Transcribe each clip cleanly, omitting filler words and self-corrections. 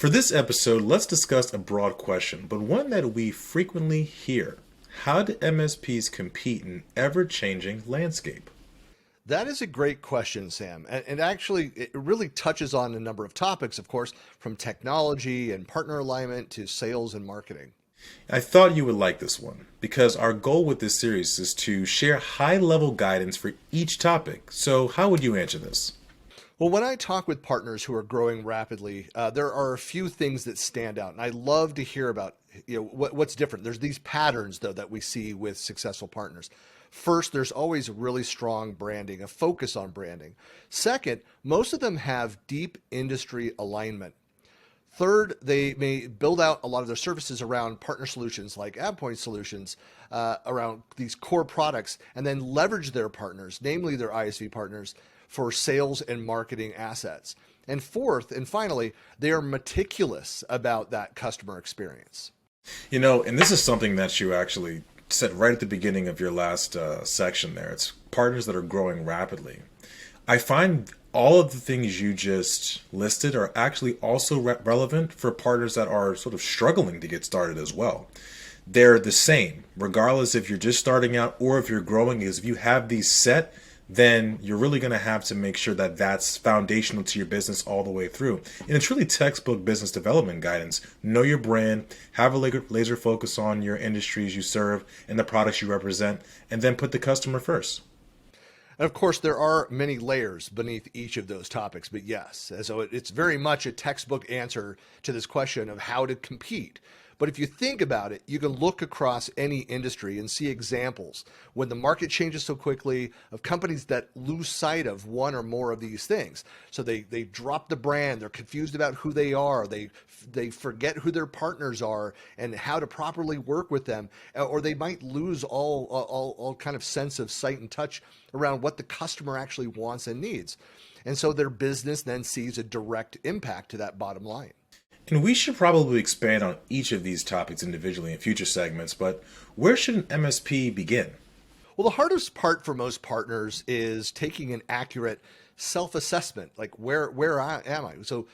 For this episode, let's discuss a broad question, but one that we frequently hear. How do MSPs compete in ever-changing landscape? That is a great question, Sam. And actually, it really touches on a number of topics, of course, from technology and partner alignment to sales and marketing. I thought you would like this one because our goal with this series is to share high-level guidance for each topic. So how would you answer this? Well, when I talk with partners who are growing rapidly, there are a few things that stand out, and I love to hear about what's different. There's these patterns, though, that we see with successful partners. First, there's always really strong branding, a focus on branding. Second, most of them have deep industry alignment. Third, they may build out a lot of their services around partner solutions like AvePoint solutions, around these core products, and then leverage their partners, namely their ISV partners, for sales and marketing assets. And fourth, and finally, they are meticulous about that customer experience. And this is something that you actually said right at the beginning of your last section there. It's partners that are growing rapidly. I find all of the things you just listed are actually also relevant for partners that are sort of struggling to get started as well. They're the same, regardless if you're just starting out or if you're growing, is if you have these set, then you're really going to have to make sure that that's foundational to your business all the way through. And it's really textbook business development guidance. Know your brand, have a laser focus on your industries you serve and the products you represent, and then put the customer first. And of course, there are many layers beneath each of those topics, but yes, so it's very much a textbook answer to this question of how to compete. But if you think about it, you can look across any industry and see examples when the market changes so quickly of companies that lose sight of one or more of these things. So they drop the brand, they're confused about who they are, they forget who their partners are and how to properly work with them, or they might lose all kind of sense of sight and touch around what the customer actually wants and needs. And so their business then sees a direct impact to that bottom line. And we should probably expand on each of these topics individually in future segments, but where should an MSP begin? Well, the hardest part for most partners is taking an accurate self-assessment, like am I? So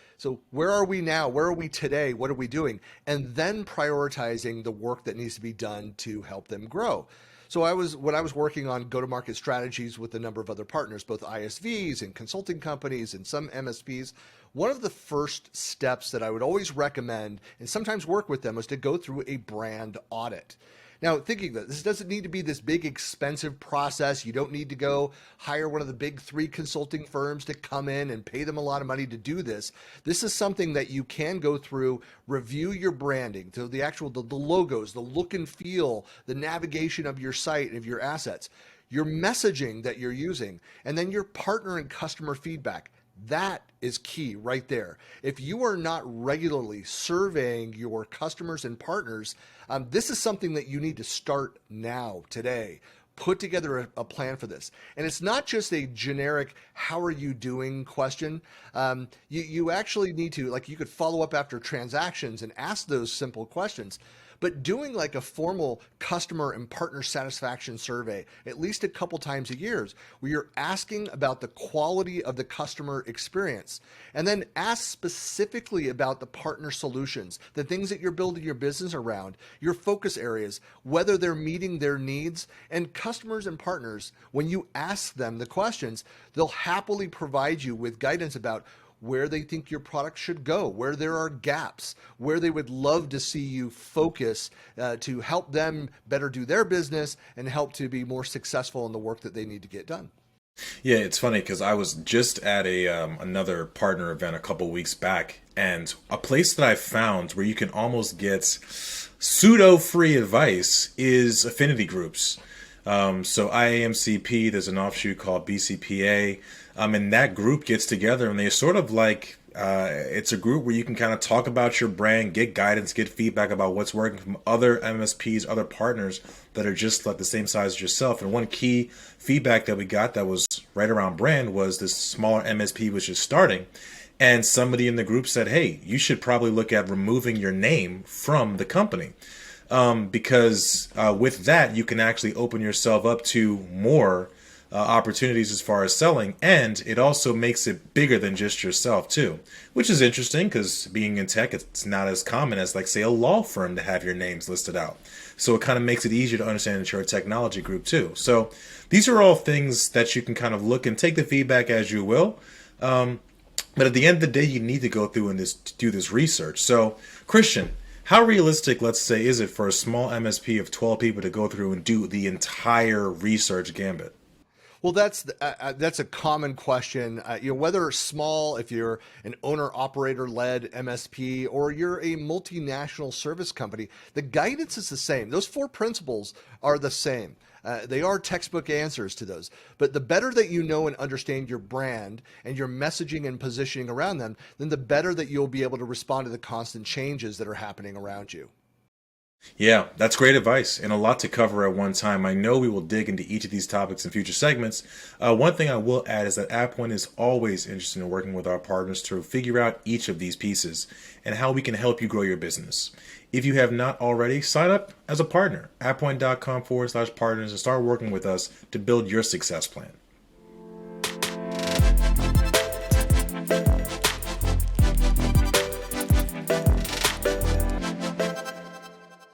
where are we now? Where are we today? What are we doing? And then prioritizing the work that needs to be done to help them grow. So when I was working on go-to-market strategies with a number of other partners, both ISVs and consulting companies and some MSPs, one of the first steps that I would always recommend and sometimes work with them was to go through a brand audit. Now, thinking that this doesn't need to be this big expensive process. You don't need to go hire one of the big three consulting firms to come in and pay them a lot of money to do this. This is something that you can go through, review your branding, so the logos, the look and feel, the navigation of your site and of your assets, your messaging that you're using, and then your partner and customer feedback. That is key right there. If you are not regularly surveying your customers and partners, this is something that you need to start now, today. Put together a plan for this. And it's not just a generic, how are you doing question. You actually need to, like, you could follow up after transactions and ask those simple questions. But doing like a formal customer and partner satisfaction survey, at least a couple times a year, where you're asking about the quality of the customer experience, and then ask specifically about the partner solutions, the things that you're building your business around, your focus areas, whether they're meeting their needs. And customers and partners, when you ask them the questions, they'll happily provide you with guidance about where they think your product should go, where there are gaps, where they would love to see you focus to help them better do their business and help to be more successful in the work that they need to get done. Yeah, it's funny because I was just at another partner event a couple weeks back, and a place that I found where you can almost get pseudo-free advice is affinity groups. So IAMCP, there's an offshoot called BCPA, and that group gets together and they sort of like, it's a group where you can kind of talk about your brand, get guidance, get feedback about what's working from other MSPs, other partners that are just like the same size as yourself. And one key feedback that we got that was right around brand was this smaller MSP was just starting. And somebody in the group said, hey, you should probably look at removing your name from the company. Because with that, you can actually open yourself up to more opportunities as far as selling, and it also makes it bigger than just yourself too, which is interesting because being in tech, it's not as common as like say a law firm to have your names listed out. So it kind of makes it easier to understand that you're a technology group too. So these are all things that you can kind of look and take the feedback as you will. But at the end of the day, you need to go through and do this research. So, Christian, how realistic, let's say, is it for a small MSP of 12 people to go through and do the entire research gambit? Well, that's a common question. Whether small, if you're an owner-operator-led MSP, or you're a multinational service company, the guidance is the same. Those four principles are the same. They are textbook answers to those. But the better that you know and understand your brand and your messaging and positioning around them, then the better that you'll be able to respond to the constant changes that are happening around you. Yeah, that's great advice and a lot to cover at one time. I know we will dig into each of these topics in future segments. One thing I will add is that AvePoint is always interested in working with our partners to figure out each of these pieces and how we can help you grow your business. If you have not already, sign up as a partner, avepoint.com/partners, and start working with us to build your success plan.